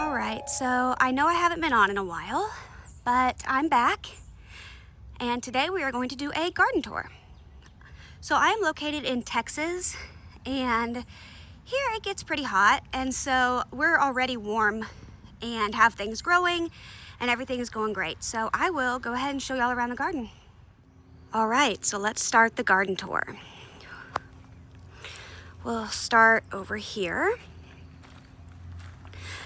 All right, so I know I haven't been on in a while, but I'm back, and today we are going to do a garden tour. So I am located in Texas, and here it gets pretty hot, and so we're already warm and have things growing, and everything is going great. So I will go ahead and show y'all around the garden. All right, so let's start the garden tour. We'll start over here.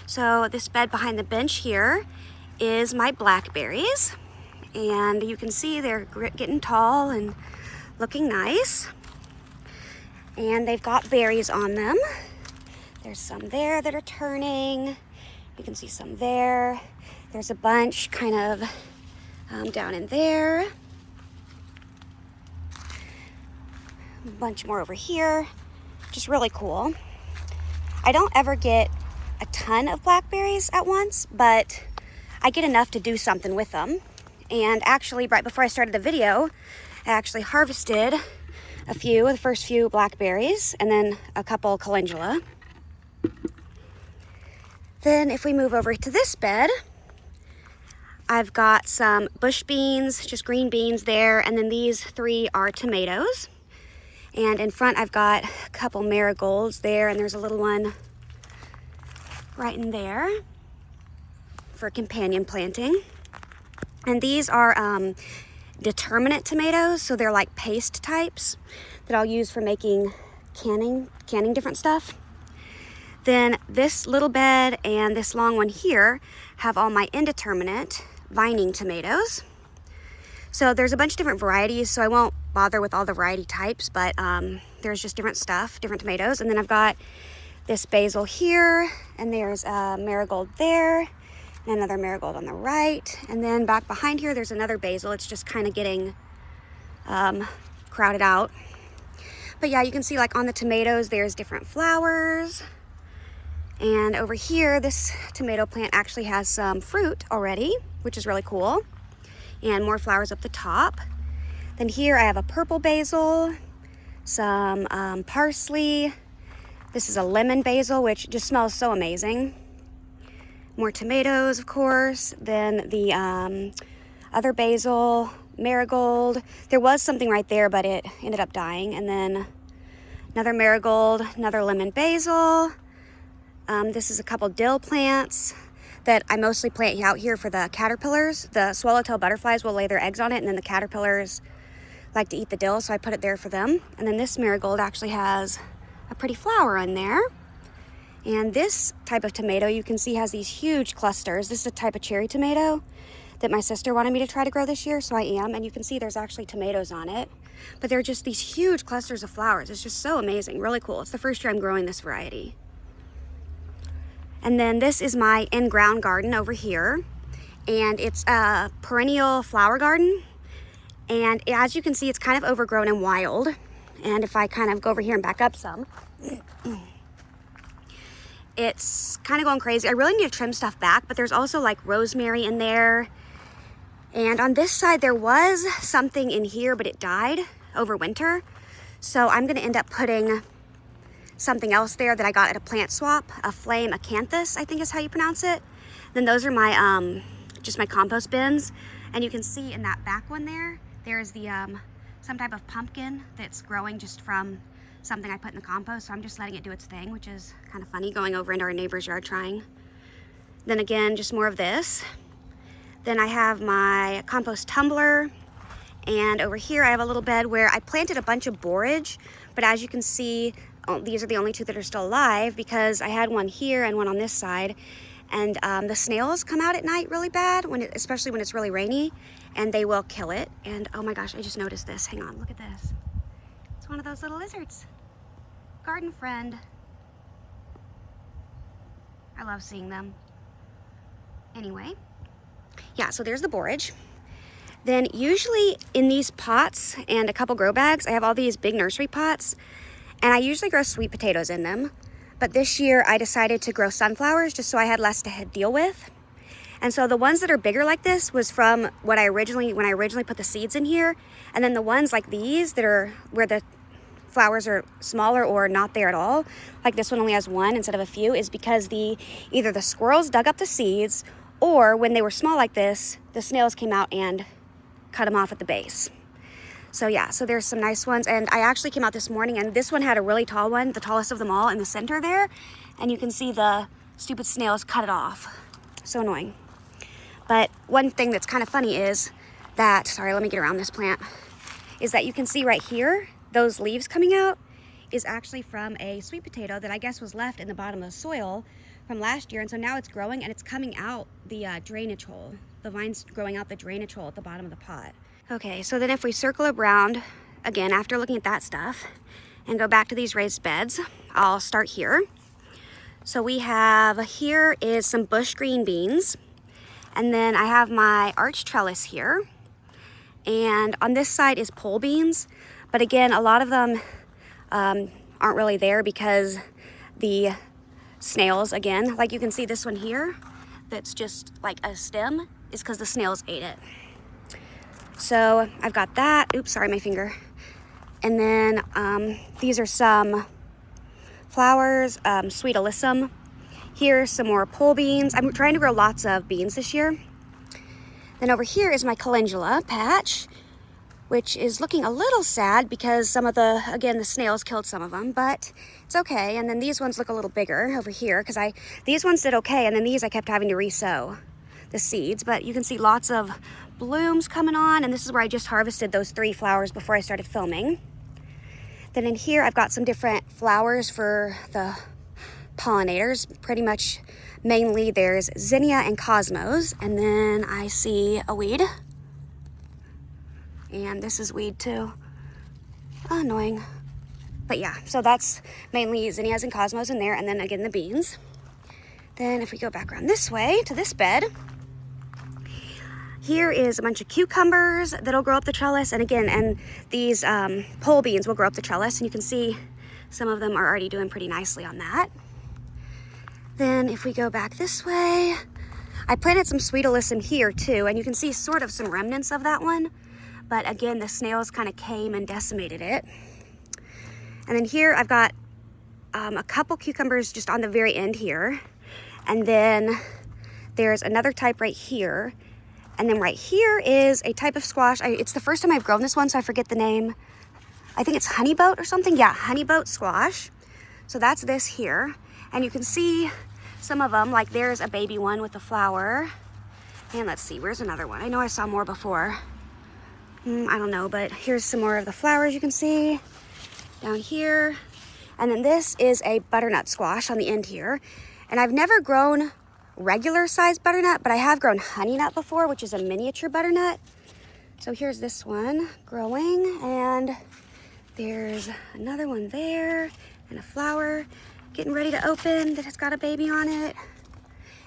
So this bed behind the bench here is my blackberries, and you can see they're getting tall and looking nice, and they've got berries on them. There's some there that are turning. You can see some there. There's a bunch kind of down in there. A bunch more over here. Just really cool. I don't ever get a ton of blackberries at once, but I get enough to do something with them. And actually, right before I started the video, I actually harvested the first few blackberries, and then a couple calendula. Then if we move over to this bed, I've got some bush beans, just green beans there, and then these three are tomatoes. And in front I've got a couple marigolds there, and there's a little one right in there for companion planting. And these are determinate tomatoes, so they're like paste types that I'll use for making canning different stuff. Then this little bed and this long one here have all my indeterminate vining tomatoes. So there's a bunch of different varieties, so I won't bother with all the variety types, but there's just different stuff, different tomatoes. And then I've got this basil here, and there's a marigold there, and another marigold on the right. And then back behind here, there's another basil. It's just kind of getting crowded out. But yeah, you can see like on the tomatoes, there's different flowers. And over here, this tomato plant actually has some fruit already, which is really cool. And more flowers up the top. Then here I have a purple basil, some parsley. This is a lemon basil, which just smells so amazing. More tomatoes, of course. Then the other basil, marigold. There was something right there, but it ended up dying. And then another marigold, another lemon basil. This is a couple dill plants that I mostly plant out here for the caterpillars. The swallowtail butterflies will lay their eggs on it, and then the caterpillars like to eat the dill, so I put it there for them. And then this marigold actually has a pretty flower on there. And this type of tomato, you can see, has these huge clusters. This is a type of cherry tomato that my sister wanted me to try to grow this year, so I am. And you can see there's actually tomatoes on it, but they're just these huge clusters of flowers. It's just so amazing, really cool. It's the first year I'm growing this variety. And then this is my in-ground garden over here, and it's a perennial flower garden. And as you can see, it's kind of overgrown and wild. And if I kind of go over here and back up some, it's kind of going crazy. I really need to trim stuff back, but there's also like rosemary in there. And on this side, there was something in here, but it died over winter. So I'm gonna end up putting something else there that I got at a plant swap, a flame acanthus, I think is how you pronounce it. Then those are my just my compost bins. And you can see in that back one there's the some type of pumpkin that's growing just from something I put in the compost. So I'm just letting it do its thing, which is kind of funny, going over into our neighbor's yard trying. Then again, just more of this. Then I have my compost tumbler. And over here I have a little bed where I planted a bunch of borage, but as you can see, these are the only two that are still alive, because I had one here and one on this side. And the snails come out at night really bad, especially when it's really rainy, and they will kill it. And oh my gosh, I just noticed this. Hang on, look at this. It's one of those little lizards. Garden friend. I love seeing them. Anyway, yeah, so there's the borage. Then usually in these pots and a couple grow bags, I have all these big nursery pots, and I usually grow sweet potatoes in them. But this year I decided to grow sunflowers just so I had less to deal with. And so the ones that are bigger like this was from when I originally put the seeds in here. And then the ones like these that are where the flowers are smaller or not there at all, like this one only has one instead of a few, is because either the squirrels dug up the seeds, or when they were small like this, the snails came out and cut them off at the base. So yeah, so there's some nice ones. And I actually came out this morning and this one had a really tall one, the tallest of them all, in the center there. And you can see the stupid snails cut it off. So annoying. But one thing that's kind of funny is that, sorry, let me get around this plant, is that you can see right here, those leaves coming out is actually from a sweet potato that I guess was left in the bottom of the soil from last year. And so now it's growing and it's coming out the drainage hole. The vine's growing out the drainage hole at the bottom of the pot. Okay, so then if we circle around, again, after looking at that stuff, and go back to these raised beds, I'll start here. So we have, here is some bush green beans, and then I have my arch trellis here, and on this side is pole beans, but again, a lot of them aren't really there because the snails, again, like you can see this one here, that's just like a stem, is because the snails ate it. So I've got that. Oops, sorry, my finger. And then these are some flowers, sweet alyssum. Here's some more pole beans. I'm trying to grow lots of beans this year. Then over here is my calendula patch, which is looking a little sad because some of the snails killed some of them, but it's okay. And then these ones look a little bigger over here because these ones did okay, and then these I kept having to re-sow the seeds, but you can see lots of blooms coming on, and this is where I just harvested those 3 flowers before I started filming. Then in here I've got some different flowers for the pollinators. Pretty much mainly there's zinnia and cosmos, and then I see a weed, and this is weed too. Oh, annoying. But yeah, so that's mainly zinnias and cosmos in there, and then again the beans. Then if we go back around this way to this bed, here is a bunch of cucumbers that'll grow up the trellis, and again, and these pole beans will grow up the trellis, and you can see some of them are already doing pretty nicely on that. Then if we go back this way, I planted some sweet alyssum here too, and you can see sort of some remnants of that one, but again, the snails kind of came and decimated it. And then here I've got a couple cucumbers just on the very end here, and then there's another type right here. And then right here is a type of squash. It's the first time I've grown this one, so I forget the name. I think it's honeyboat or something. Yeah, honeyboat squash. So that's this here. And you can see some of them, like there's a baby one with a flower. And let's see, where's another one? I know I saw more before. I don't know, but here's some more of the flowers you can see down here. And then this is a butternut squash on the end here. And I've never grown regular sized butternut, but I have grown honey nut before, which is a miniature butternut. So here's this one growing, and there's another one there, and a flower getting ready to open that has got a baby on it.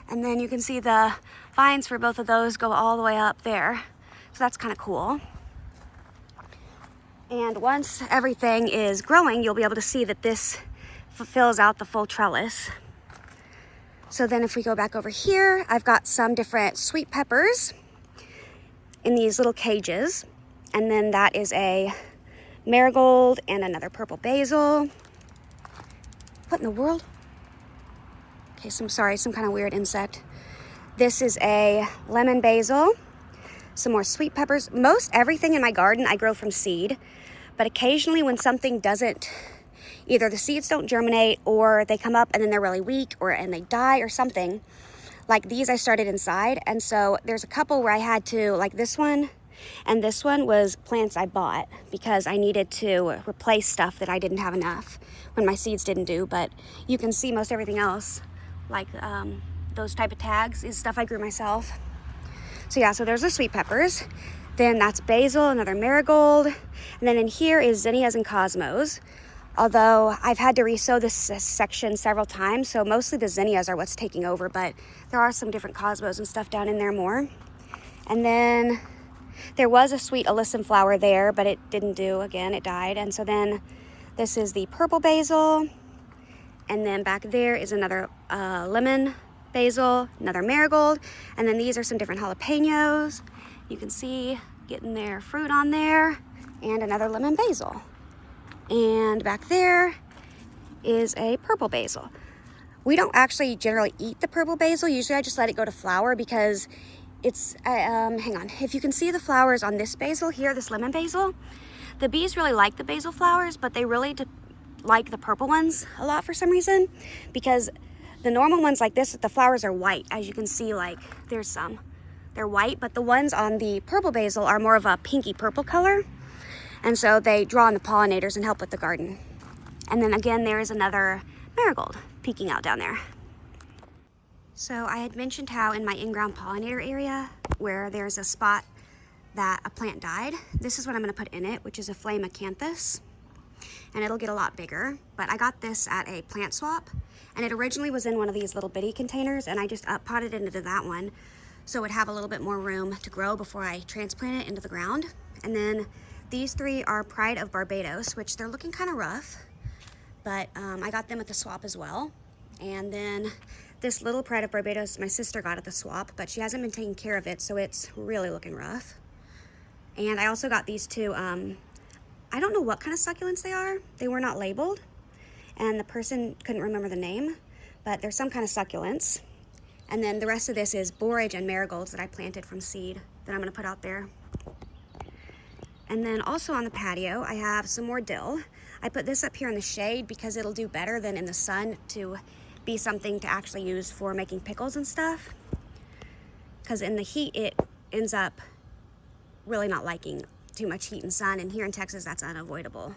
And then you can see the vines for both of those go all the way up there. So that's kind of cool. And once everything is growing, you'll be able to see that this fills out the full trellis. So then if we go back over here, I've got some different sweet peppers in these little cages. And then that is a marigold and another purple basil. What in the world? Okay, some kind of weird insect. This is a lemon basil, some more sweet peppers. Most everything in my garden I grow from seed, but occasionally when something doesn't, either the seeds don't germinate or they come up and then they're really weak and they die or something. Like these I started inside, and so there's a couple where I had to, like this one and this one was plants I bought because I needed to replace stuff that I didn't have enough when my seeds didn't do. But you can see most everything else, like those type of tags, is stuff I grew myself. So yeah, so there's the sweet peppers. Then that's basil, another marigold. And then in here is zinnias and cosmos. Although I've had to re-sow this section several times, so mostly the zinnias are what's taking over, but there are some different cosmos and stuff down in there more. And then there was a sweet alyssum flower there, but it didn't do, again, it died. And so then this is the purple basil, and then back there is another lemon basil, another marigold, and then these are some different jalapenos. You can see getting their fruit on there, and another lemon basil. And back there is a purple basil. We don't actually generally eat the purple basil. Usually I just let it go to flower because it's, hang on. If you can see the flowers on this basil here, this lemon basil, the bees really like the basil flowers, but they really like the purple ones a lot for some reason, because the normal ones like this, the flowers are white. As you can see, like there's some, they're white, but the ones on the purple basil are more of a pinky purple color. And so they draw in the pollinators and help with the garden. And then again, there is another marigold peeking out down there. So I had mentioned how in my in-ground pollinator area where there's a spot that a plant died, this is what I'm gonna put in it, which is a flame acanthus. And it'll get a lot bigger. But I got this at a plant swap, and it originally was in one of these little bitty containers, and I just up potted it into that one so it would have a little bit more room to grow before I transplant it into the ground. And then these three are Pride of Barbados, which they're looking kind of rough, but I got them at the swap as well. And then this little Pride of Barbados my sister got at the swap, but she hasn't been taking care of it, so it's really looking rough. And I also got these two, I don't know what kind of succulents they are. They were not labeled, and the person couldn't remember the name, but they're some kind of succulents. And then the rest of this is borage and marigolds that I planted from seed that I'm gonna put out there. And then also on the patio, I have some more dill. I put this up here in the shade because it'll do better than in the sun to be something to actually use for making pickles and stuff. Because in the heat, it ends up really not liking too much heat and sun, and here in Texas, that's unavoidable.